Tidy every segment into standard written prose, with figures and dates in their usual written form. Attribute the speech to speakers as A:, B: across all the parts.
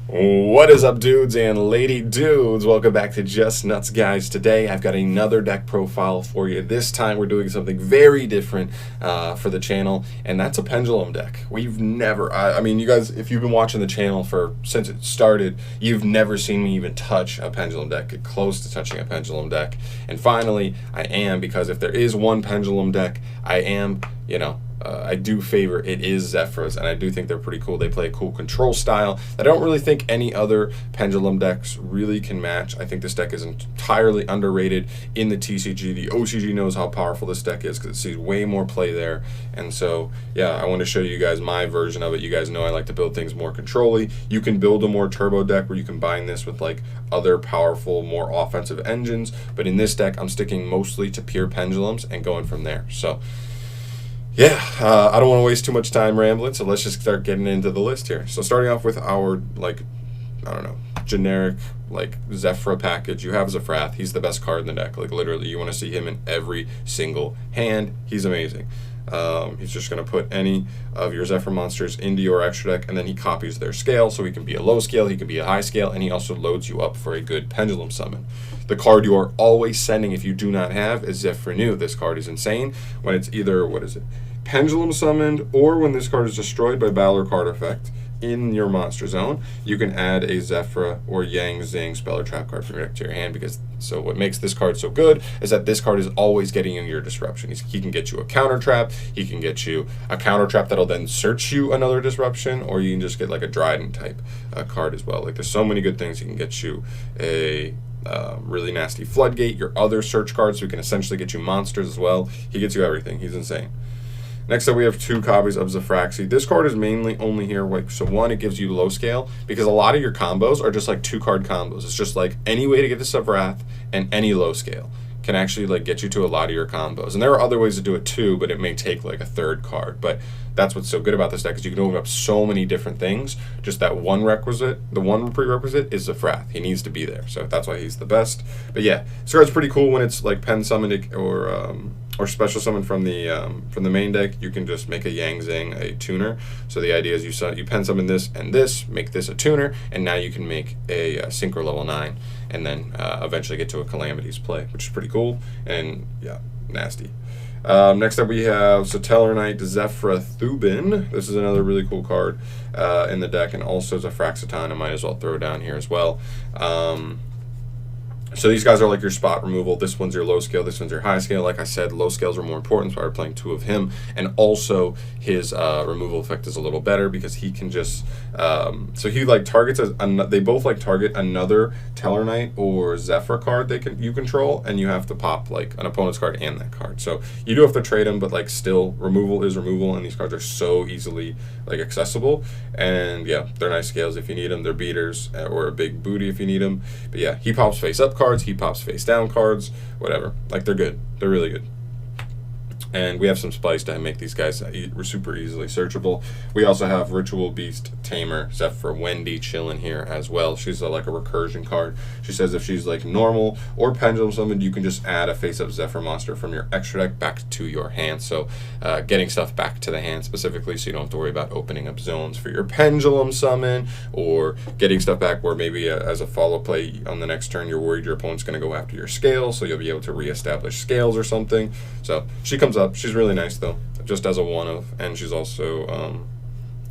A: What is up, dudes and lady dudes? Welcome back to Just Nuts, guys. Today I've got another deck profile for you. This time we're doing something very different for the channel, and that's a pendulum deck. We've never, I mean, you guys, if you've been watching the channel since it started, you've never seen me even touch a pendulum deck, get close to touching a pendulum deck. And finally, I am, because if there is one pendulum deck, I am, I do favor it is Zefra's, and I do think they're pretty cool. They play a cool control style that I don't really think any other pendulum decks really can match. I think this deck is entirely underrated in the TCG. The OCG knows how powerful this deck is because it sees way more play there. And so, yeah, I want to show you guys my version of it. You guys know I like to build things more control-y. You can build a more turbo deck where you combine this with like other powerful, more offensive engines. But in this deck, I'm sticking mostly to pure pendulums and going from there. So, yeah, I don't want to waste too much time rambling, so let's just start getting into the list here. So starting off with our, generic, Zefra package. You have Zefra. He's the best card in the deck. Like, literally, you want to see him in every single hand. He's amazing. He's just going to put any of your Zefra monsters into your extra deck, and then he copies their scale, so he can be a low scale, he can be a high scale, and he also loads you up for a good pendulum summon. The card you are always sending if you do not have is Zefra New. This card is insane when it's either, pendulum summoned, or when this card is destroyed by battle or card effect in your monster zone, you can add a Zefra or Yang Zing spell or trap card from your deck to your hand. So what makes this card so good is that this card is always getting in your disruption. He can get you a counter trap, he can get you a counter trap that'll then search you another disruption, or you can just get like a Dryden type card as well. Like, there's so many good things. He can get you a really nasty floodgate, your other search cards, so he can essentially get you monsters as well. He gets you everything. He's insane. Next up, we have two copies of Zefraxi. This card is mainly only here, so one, it gives you low scale, because a lot of your combos are just like 2-card combos. It's just like any way to get the Zefrath and any low scale can actually get you to a lot of your combos. And there are other ways to do it too, but it may take like a third card. But that's what's so good about this deck, is you can open up so many different things. Just that one requisite, the one prerequisite is Zefrath. He needs to be there, so that's why he's the best. But yeah, this card's pretty cool when it's like pen summoned or special summon from the main deck. You can just make a Yang Zing a tuner. So the idea is you pen summon this and this, make this a tuner, and now you can make a Synchro level 9, and then eventually get to a Calamities play, which is pretty cool, and yeah, nasty. Next up, we have Satellar Knight Zefra Thubin. This is another really cool card in the deck, and also Zefraxiton. I might as well throw down here as well. So these guys are like your spot removal. This one's your low scale, this one's your high scale. Like I said, low scales are more important, so we're playing 2 of him. And also his removal effect is a little better, because he can just, so he targets, they both target another Teller Knight or Zefra card you control, and you have to pop an opponent's card and that card. So you do have to trade them, but still, removal is removal, and these cards are so easily accessible. And yeah, they're nice scales if you need them. They're beaters, or a big booty if you need them. But yeah, he pops face up cards, he pops face down cards, whatever. They're good. They're really good. And we have some spice to make these guys super easily searchable. We also have Ritual Beast Tamer Zefra Wendy chilling here as well. She's a recursion card. She says if she's normal or pendulum summoned, you can just add a face-up Zefra monster from your extra deck back to your hand. So getting stuff back to the hand specifically, so you don't have to worry about opening up zones for your pendulum summon, or getting stuff back where maybe as a follow play on the next turn, you're worried your opponent's going to go after your scale, so you'll be able to reestablish scales or something. So she comes up. She's really nice though, just as a one-of, and she's also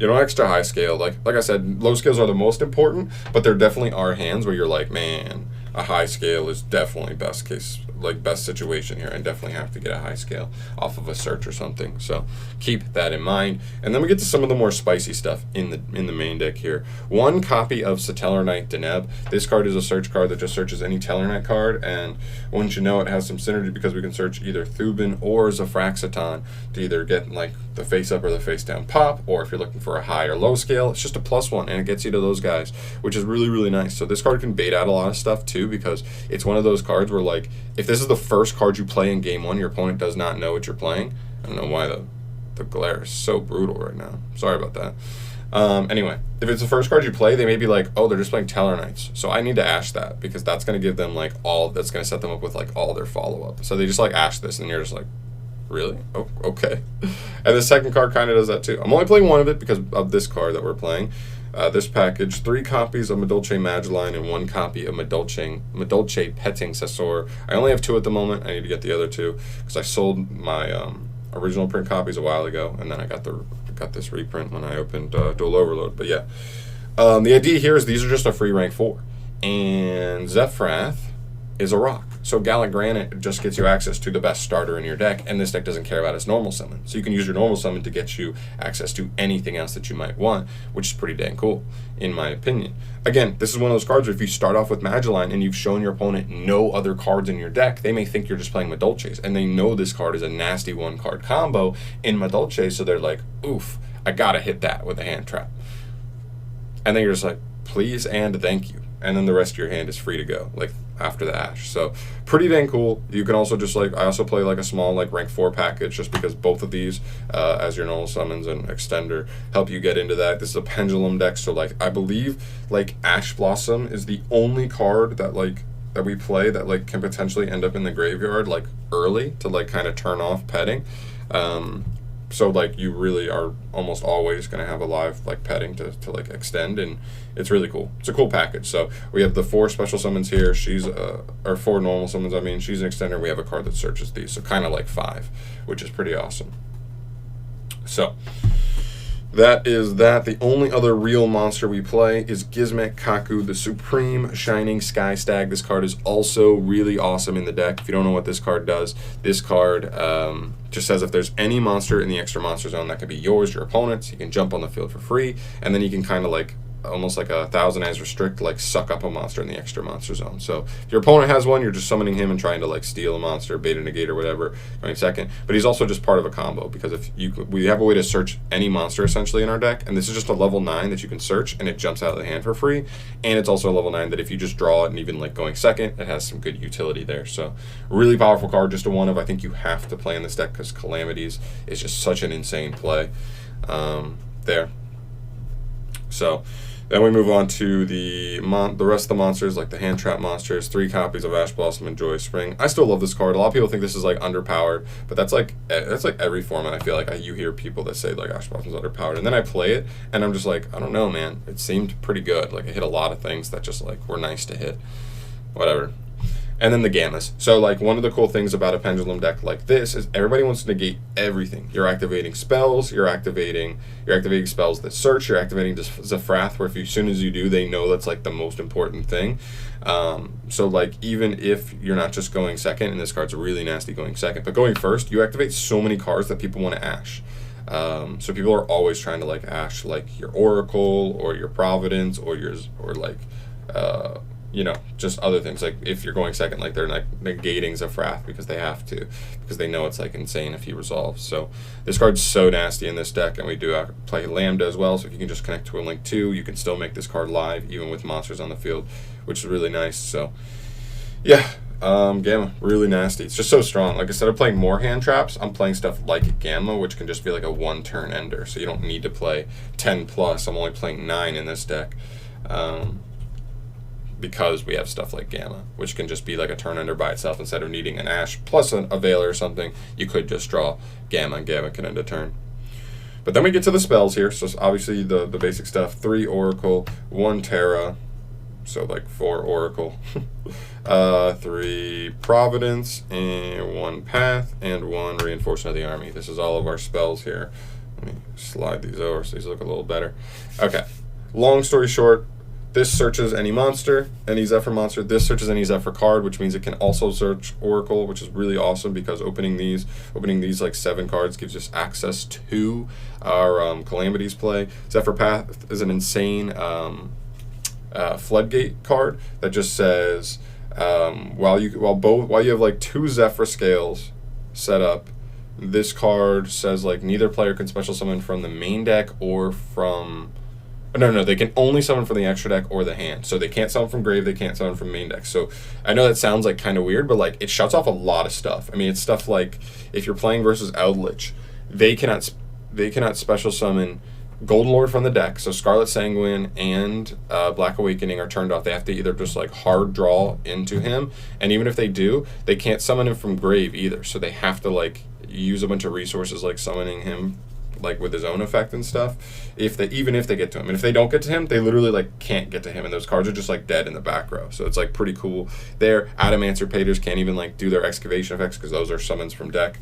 A: extra high scale. Like I said, low scales are the most important, but there definitely are hands where you're man, a high scale is definitely best situation here, and definitely have to get a high scale off of a search or something. So keep that in mind. And then we get to some of the more spicy stuff in the main deck here. One copy of Satellar Knight Deneb. This card is a search card that just searches any Teller Knight card, and wouldn't you know, it has some synergy because we can search either Thubin or Zefraxiton to either get the face up or the face down pop, or if you're looking for a high or low scale, it's just a +1, and it gets you to those guys, which is really, really nice. So this card can bait out a lot of stuff too, because it's one of those cards where if this is the first card you play in game 1, your opponent does not know what you're playing. I don't know why the glare is so brutal right now. Sorry about that. Anyway, if it's the first card you play, they may be oh, they're just playing Teller Knights. So I need to ash that, because that's going to give them that's going to set them up with all their follow-up. So they just ash this, and you're just really? Oh, okay. And the second card kind of does that too. I'm only playing one of it because of this card that we're playing. this package, 3 copies of Madolche Magellan and 1 copy of Madolche Petting Sessor. I only have 2 at the moment. I need to get the other 2 because I sold my original print copies a while ago, and then I got this reprint when I opened Dual Overload. But yeah, the idea here is these are just a free rank 4, and Zefra is a rock. So Gallic Granite just gets you access to the best starter in your deck, and this deck doesn't care about its normal summon. So you can use your normal summon to get you access to anything else that you might want, which is pretty dang cool, in my opinion. Again, this is one of those cards where if you start off with Magellan and you've shown your opponent no other cards in your deck, they may think you're just playing Madolches, and they know this card is a nasty 1-card combo in Madolche, so they're like, oof, I gotta hit that with a hand trap. And then you're just like, please and thank you. And then the rest of your hand is free to go, like, after the Ash. So pretty dang cool. You can also just, like, I also play like a small, like, rank 4 package, just because both of these as your normal summons and extender help you get into that. This is a pendulum deck, so, like, I believe, like, Ash Blossom is the only card that, like, that we play that, like, can potentially end up in the graveyard, like, early to, like, kind of turn off petting. So, like, you really are almost always going to have a live, like, petting to like, extend, and it's really cool. It's a cool package. So, we have the 4 special summons here. She's, or 4 normal summons, I mean. She's an extender. We have a card that searches these, so kind of like 5, which is pretty awesome. So, that is that. The only other real monster we play is Gizmek Kaku, the Supreme Shining Sky Stag. This card is also really awesome in the deck. If you don't know what this card does, this card just says if there's any monster in the extra monster zone that could be yours, your opponent's, you can jump on the field for free, and then you can kind of like almost like a Thousand Eyes Restrict, like suck up a monster in the extra monster zone. So if your opponent has one, you're just summoning him and trying to like steal a monster, beta negate or whatever, going second. But he's also just part of a combo, because if we have a way to search any monster essentially in our deck, and this is just a level 9 that you can search and it jumps out of the hand for free, and it's also a level 9 that if you just draw it and even like going second, it has some good utility there. So really powerful card, just a one of, I think you have to play in this deck because Calamities is just such an insane play there. So then we move on to the rest of the monsters, like the hand trap monsters. 3 copies of Ash Blossom and Joy Spring. I still love this card. A lot of people think this is like underpowered, but that's like every format. I feel like you hear people that say like Ash Blossom's underpowered, and then I play it and I'm just like, I don't know, man. It seemed pretty good. Like it hit a lot of things that just like were nice to hit. Whatever. And then the gammas. So like one of the cool things about a pendulum deck like this is everybody wants to negate everything. You're activating spells, you're activating spells that search, you're activating Zefra, where as soon as you do, they know that's like the most important thing. So like even if you're not just going second, and this card's really nasty going second, but going first, you activate so many cards that people want to Ash. So people are always trying to like Ash like your Oracle or your Providence or like you know, just other things. Like if you're going second, like they're like negating Zefra because they have to, because they know it's like insane if he resolves. So this card's so nasty in this deck, and we do play Lambda as well, so if you can just connect to a Link 2, you can still make this card live even with monsters on the field, which is really nice. So yeah, Gamma, really nasty. It's just so strong. Like instead of playing more hand traps, I'm playing stuff like Gamma, which can just be like a 1-turn ender, so you don't need to play 10 plus. I'm only playing 9 in this deck. Because we have stuff like Gamma, which can just be like a turn ender by itself. Instead of needing an Ash plus a Veiler or something, you could just draw Gamma, and Gamma can end a turn. But then we get to the spells here. So obviously the basic stuff: 3 Oracle, 1 Terra, so like 4 Oracle, 3 Providence, and 1 Path, and 1 Reinforcement of the Army. This is all of our spells here. Let me slide these over so these look a little better. Okay, long story short, this searches any monster, any Zefra monster. This searches any Zefra card, which means it can also search Oracle, which is really awesome because opening these like 7 cards gives us access to our Calamities play. Zefra Path is an insane floodgate card that just says while you have like 2 Zefra scales set up, this card says like neither player can special summon from the main deck or from No, they can only summon from the extra deck or the hand. So they can't summon from grave, they can't summon from main deck. So I know that sounds like kind of weird, but like it shuts off a lot of stuff. I mean, it's stuff like if you're playing versus Eldritch, they cannot special summon Golden Lord from the deck. So Scarlet Sanguine and Black Awakening are turned off. They have to either just like hard draw into him, and even if they do, they can't summon him from grave either. So they have to like use a bunch of resources like summoning him like with his own effect and stuff, even if they get to him. And if they don't get to him, they literally like can't get to him, and those cards are just like dead in the back row. So it's like pretty cool. Their Adamancer can't even like do their excavation effects because those are summons from deck,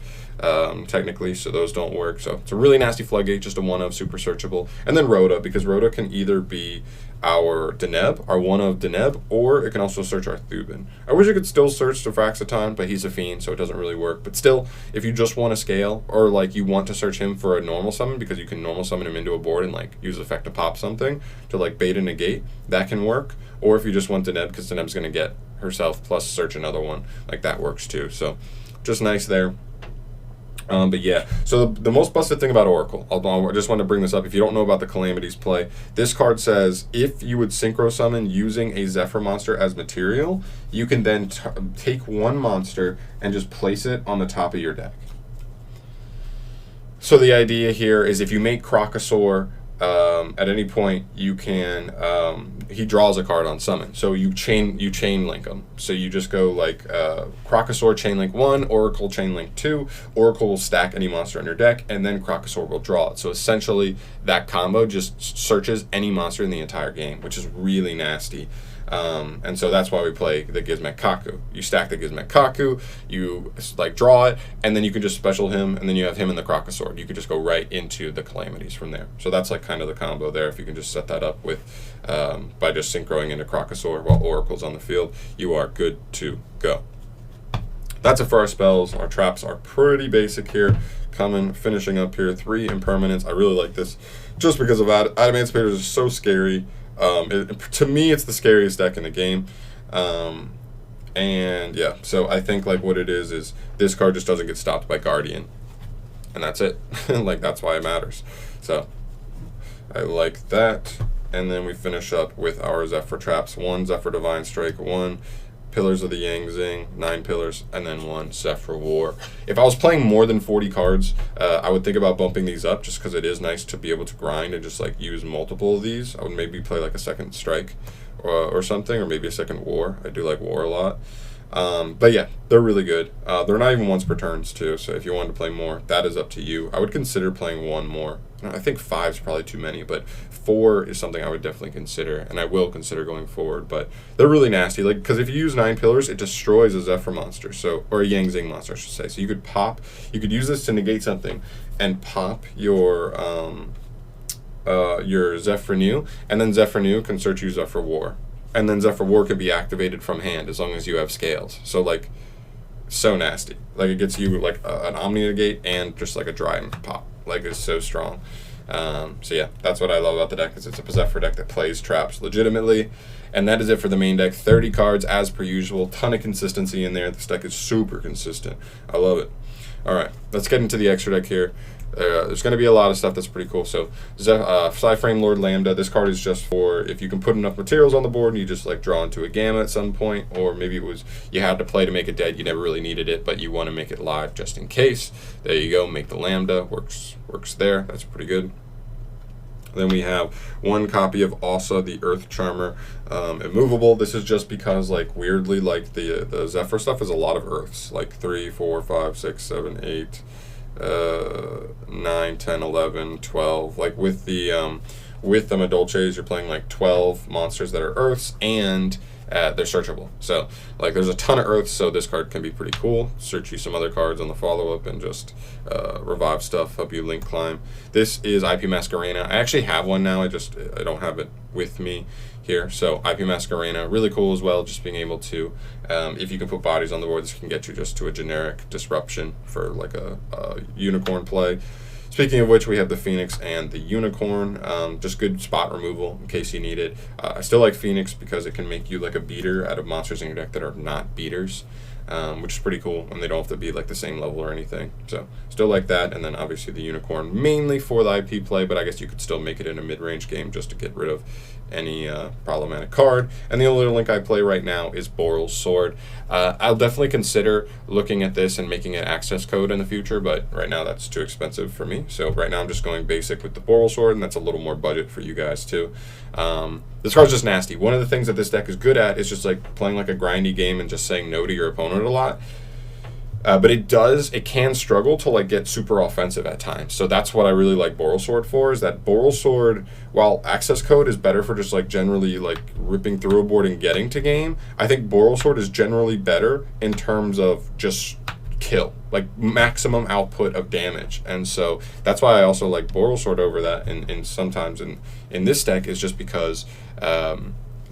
A: technically, so those don't work. So it's a really nasty floodgate, just a 1-of, super searchable. And then Rhoda, because Rhoda can either be our Deneb, our 1-of Deneb, or it can also search our Thuban. I wish it could still search Defraxiton, but he's a fiend, so it doesn't really work. But still, if you just want to scale, or like you want to search him for a normal summon, because you can normal summon him into a board and like use effect to pop something to like beta negate, that can work. Or if you just want Deneb, because Deneb's going to get herself plus search another one, like that works too. So just nice there. But yeah, so the most busted thing about Oracle, I just want to bring this up. If you don't know about the Calamities play, this card says if you would synchro summon using a Zefra monster as material, you can then take one monster and just place it on the top of your deck. So the idea here is if you make Crocosaur, at any point you can he draws a card on summon, so you chain link them. So you just go like Crocosaur chain link 1, Oracle chain link 2. Oracle will stack any monster on your deck, and then Crocosaur will draw it. So essentially that combo just searches any monster in the entire game, which is really nasty. And so that's why we play the Gizmek Kaku. You stack the Gizmek Kaku, you like draw it, and then you can just special him, and then you have him in the Crocosaur. You could just go right into the Calamities from there. So that's like kind of the combo there. If you can just set that up with by just synchroing into Crocosaur while Oracle's on the field, you are good to go. That's it for our spells. Our traps are pretty basic here. Finishing up here, 3 impermanents. I really like this just because of Adamancer is so scary. To me, it's the scariest deck in the game. And yeah, so I think like what it is this card just doesn't get stopped by Guardian, and that's it. Like that's why it matters. So I like that. And then we finish up with our Zefra traps: 1 Zefra Divine Strike, 1 Pillars of the Yang Zing, 9 pillars, and then 1 Zefra War. If I was playing more than 40 cards, I would think about bumping these up just because it is nice to be able to grind and just like use multiple of these. I would maybe play like a second Strike or something, or maybe a second War. I do like War a lot. But yeah, they're really good. They're not even once per turns too, so if you wanted to play more, that is up to you. I would consider playing 1 more. I think 5 is probably too many, but 4 is something I would definitely consider, and I will consider going forward. But they're really nasty, like because if you use 9 pillars, it destroys a Zefra monster, or a Yang Zing monster, I should say. So you could use this to negate something, and pop your Zefra New, and then Zefra New can search you Zefra War, and then Zefra War can be activated from hand as long as you have scales. So like, so nasty. Like it gets you like an Omni negate and just like a dry pop. Like it's so strong. So yeah, that's what I love about the deck, is it's a Zefra deck that plays traps legitimately. And that is it for the main deck. 30 cards as per usual. Ton of consistency in there. This deck is super consistent. I love it. All right, let's get into the extra deck here. There's going to be a lot of stuff that's pretty cool. So Psyframe Lord Lambda, this card is just for if you can put enough materials on the board and you just like draw into a gamma at some point, or maybe it was you had to play to make it dead, you never really needed it, but you want to make it live just in case. There you go, make the Lambda, works there, that's pretty good. Then we have 1 copy of Asa, the Earth Charmer, immovable. This is just because, like, weirdly, like the Zefra stuff is a lot of Earths, like 3, 4, 5, 6, 7, 8, 9, 10, 11, 12. Like with the Madolches, you're playing like 12 monsters that are Earths, and they're searchable. So like there's a ton of Earths, so this card can be pretty cool. Search you some other cards on the follow-up and just revive stuff, help you link climb. This is IP Masquerena. I actually have one now, I don't have it with me here. So IP Masquerena, really cool as well, just being able to, if you can put bodies on the board, this can get you just to a generic disruption for like a unicorn play. Speaking of which, we have the Phoenix and the Unicorn, just good spot removal in case you need it. I still like Phoenix because it can make you like a beater out of monsters in your deck that are not beaters, which is pretty cool, and they don't have to be like the same level or anything. So still like that, and then obviously the Unicorn, mainly for the IP play, but I guess you could still make it in a mid-range game just to get rid of any problematic card. And the only link I play right now is Boral's Sword. I'll definitely consider looking at this and making an access code in the future, but right now that's too expensive for me. So right now I'm just going basic with the Boral's Sword, and that's a little more budget for you guys too. This card's just nasty. One of the things that this deck is good at is just like playing like a grindy game and just saying no to your opponent a lot. But it can struggle to like get super offensive at times. So that's what I really like Boral Sword for, is that Boral Sword, while access code is better for just like generally like ripping through a board and getting to game, I think Boral Sword is generally better in terms of just kill, like maximum output of damage. And so that's why I also like Boral Sword over that in sometimes in this deck, is just because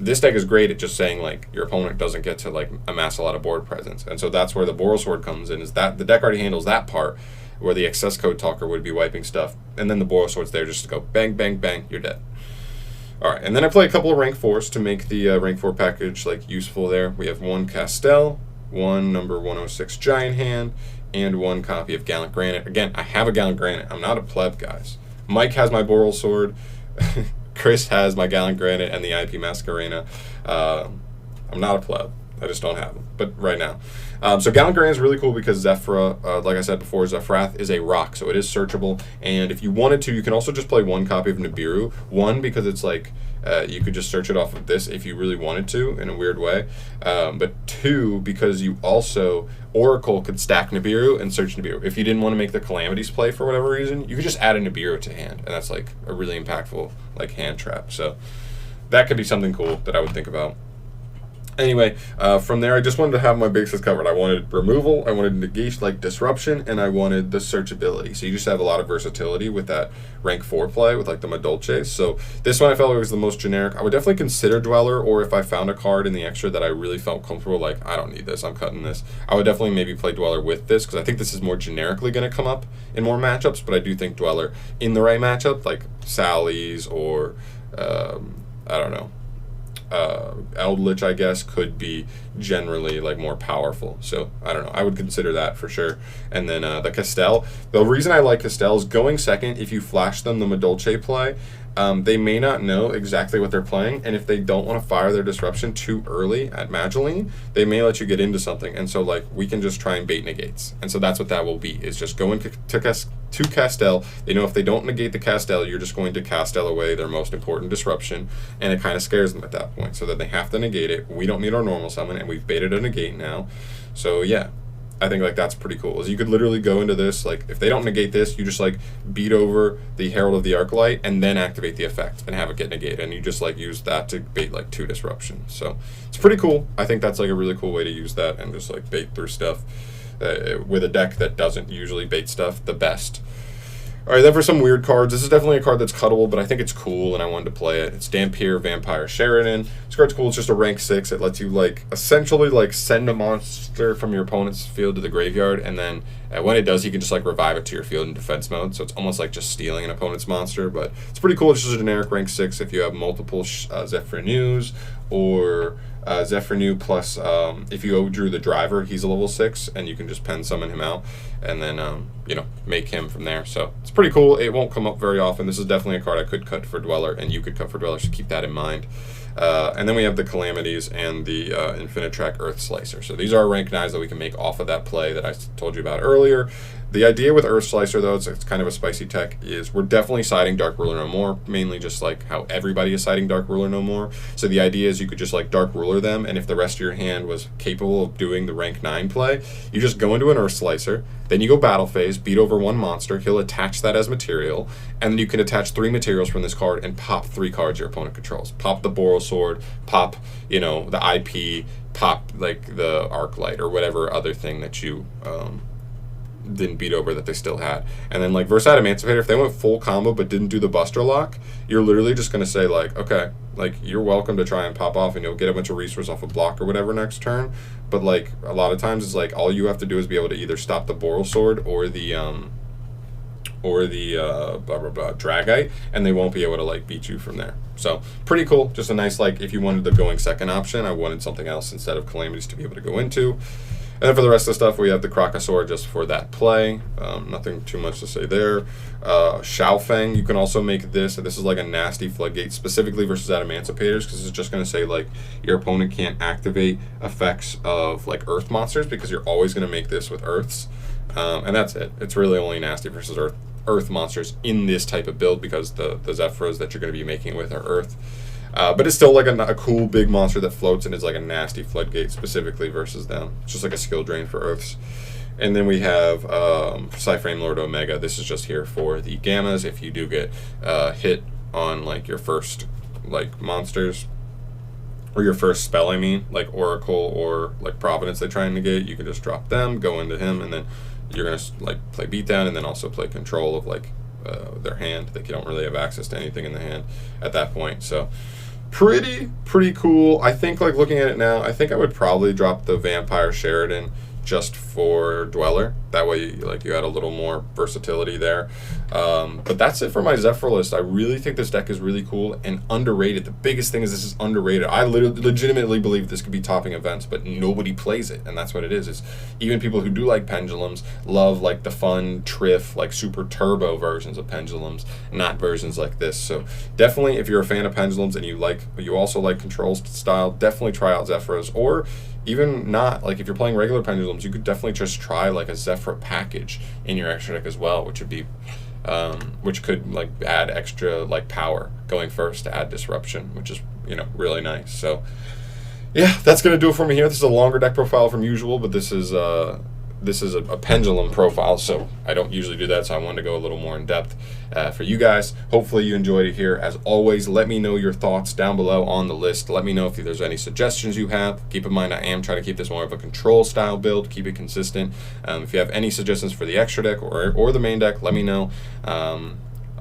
A: this deck is great at just saying like your opponent doesn't get to like amass a lot of board presence. And so that's where the Boral Sword comes in, is that the deck already handles that part where the access code talker would be wiping stuff, and then the Boral Sword's there just to go bang, bang, bang, you're dead. All right, and then I play a couple of rank 4s to make the rank 4 package like useful there. We have 1 Castel, 1 number 106 Giant Hand, and 1 copy of Gallant Granite. Again, I have a Gallant Granite. I'm not a pleb, guys. Mike has my Boral Sword. Chris has my Gallant Granite and the IP Masquerena. I'm not a pleb. I just don't have them, but right now. So Gallant Granite is really cool because Zefra, like I said before, Zefrath is a rock, so it is searchable. And if you wanted to, you can also just play 1 copy of Nibiru. 1, because it's like, you could just search it off of this if you really wanted to in a weird way. But 2, because you also, Oracle could stack Nibiru and search Nibiru. If you didn't want to make the Calamities play for whatever reason, you could just add a Nibiru to hand, and that's like a really impactful like hand trap. So that could be something cool that I would think about. Anyway, from there, I just wanted to have my bases covered. I wanted removal, I wanted negation, like disruption, and I wanted the searchability. So you just have a lot of versatility with that rank 4 play with like the Madolche. So this one I felt was the most generic. I would definitely consider Dweller, or if I found a card in the extra that I really felt comfortable, like I don't need this, I'm cutting this, I would definitely maybe play Dweller with this, because I think this is more generically going to come up in more matchups, but I do think Dweller in the right matchup, like Sally's or I don't know, Eldritch, I guess, could be generally like more powerful. So I don't know, I would consider that for sure. And then the Castel, the reason I like Castel is going second, if you flash them the Madolche play, they may not know exactly what they're playing, and if they don't want to fire their disruption too early at Madolche, they may let you get into something. And so like we can just try and bait negates, and so that's what that will be, is just going to Castel. They know if they don't negate the Castel, you're just going to Castel away their most important disruption, and it kind of scares them at that point, so that they have to negate it. We don't need our normal summon, and we've baited a negate now. So yeah, I think like that's pretty cool. Is you could literally go into this, like if they don't negate this, you just like beat over the Herald of the Arclight and then activate the effect and have it get negated, and you just like use that to bait like 2 disruption. So it's pretty cool. I think that's like a really cool way to use that and just like bait through stuff with a deck that doesn't usually bait stuff the best. Alright, then for some weird cards, this is definitely a card that's cuttable, but I think it's cool and I wanted to play it. It's Dampier Vampire Sheridan. This card's cool, it's just a rank 6. It lets you like essentially like send a monster from your opponent's field to the graveyard, and then when it does, you can just like revive it to your field in defense mode. So it's almost like just stealing an opponent's monster, but it's pretty cool. It's just a generic rank 6 if you have multiple Zefra News, or Zefra New plus if you drew the driver, he's a level 6, and you can just pen summon him out, and then you know, make him from there. So it's pretty cool. It won't come up very often. This is definitely a card I could cut for Dweller, and you could cut for Dweller, so keep that in mind. And then we have the Calamities and the Infinitrack Earth Slicer. So these are rank 9s that we can make off of that play that I told you about earlier. The idea with Earth Slicer, though, it's kind of a spicy tech, is we're definitely siding Dark Ruler No More, mainly just like how everybody is siding Dark Ruler No More. So the idea is you could just like Dark Ruler them, and if the rest of your hand was capable of doing the rank 9 play, you just go into an Earth Slicer, then you go battle phase, beat over 1 monster, he'll attach that as material, and then you can attach 3 materials from this card and pop 3 cards your opponent controls. Pop the Boral Sword, pop, you know, the IP, pop like the Arclight, or whatever other thing that you didn't beat over that they still had. And then like Versat Emancipator, if they went full combo but didn't do the Buster Lock, you're literally just going to say like, okay, like you're welcome to try and pop off, and you'll get a bunch of resources off a block or whatever next turn. But like a lot of times it's like all you have to do is be able to either stop the Boral Sword or the blah blah blah Dragite, and they won't be able to like beat you from there. So pretty cool. Just a nice, like if you wanted the going second option, I wanted something else instead of Calamities to be able to go into. And then for the rest of the stuff, we have the Crocosaur just for that play. Nothing too much to say there. Xiaofeng, you can also make this. This is like a nasty floodgate, specifically versus Emancipators, because it's just going to say like your opponent can't activate effects of like Earth monsters, because you're always going to make this with Earths. And that's it. It's really only nasty versus Earth monsters in this type of build, because the Zefras that you're going to be making with are Earth. But it's still like a cool big monster that floats and is like a nasty floodgate specifically versus them. It's just like a skill drain for Earths. And then we have Cyframe Lord Omega. This is just here for the gammas. If you do get hit on like your first like monsters, or your first spell, I mean, like Oracle or like Providence they try and negate, you can just drop them, go into him, and then you're gonna like play beatdown and then also play control of like their hand. They don't really have access to anything in the hand at that point. So pretty cool. I think like looking at it now, I think I would probably drop the Vampire Sheridan just for Dweller. That way you had a little more versatility there. But that's it for my Zefra list. I really think this deck is really cool and underrated. The biggest thing is this is underrated. I legitimately believe this could be topping events, but nobody plays it, and that's what it is. Is even people who do like pendulums love like the fun Triff, like super turbo versions of pendulums, not versions like this. So definitely, if you're a fan of pendulums and you also like control style, definitely try out Zefra's. Or even not, like if you're playing regular pendulums, you could definitely just try like a Zefra package in your extra deck as well, which would be which could like add extra like power going first to add disruption, which is really nice. So yeah, that's gonna do it for me here. This is a longer deck profile from usual, but this is a pendulum profile, so I don't usually do that, so I wanted to go a little more in depth for you guys. Hopefully you enjoyed it here. As always, let me know your thoughts down below on the list. Let me know if there's any suggestions you have. Keep in mind, I am trying to keep this more of a control style build, keep it consistent. If you have any suggestions for the extra deck or the main deck, let me know.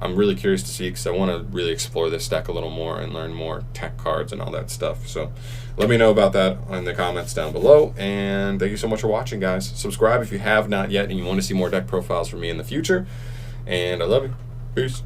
A: I'm really curious to see, because I want to really explore this deck a little more and learn more tech cards and all that stuff. So let me know about that in the comments down below. And thank you so much for watching, guys. Subscribe if you have not yet and you want to see more deck profiles from me in the future. And I love you. Peace.